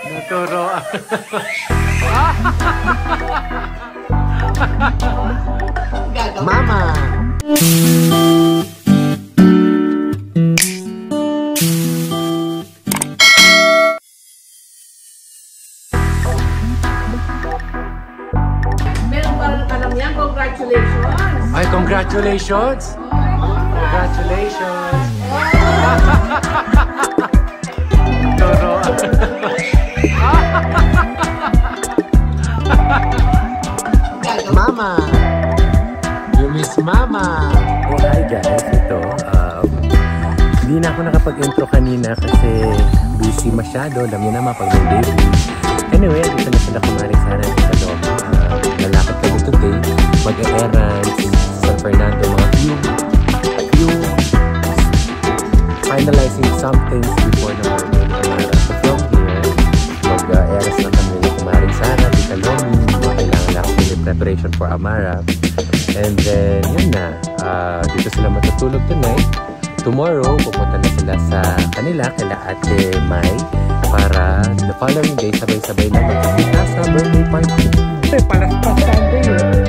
Naturo. Mama! Meron parang alam yan. Congratulations! Ay, congratulations! Congratulations! Toro. Mama! You miss Mama! Oh, hi guys. Ito, hindi na ako nakapag-intro kanina kasi busy masyado. Alam niyo naman pag may baby. Anyway, dito na sila kumaring sana sa loob. Lalakad kami today. Mag-errands sa San Fernando. Mga few finalizing some things before na Amara. So from here, mag-errands na kami na kumaring sana. Tita Lomi. Kailangan lang kami preparation for Amara. And then, yun na. Dito sila matutulog tonight. Tomorrow, pupunta na sila sa kanila, kila Ate Mai, para the following day, sabay-sabay na magkakita sa birthday party. Palaspas Sunday.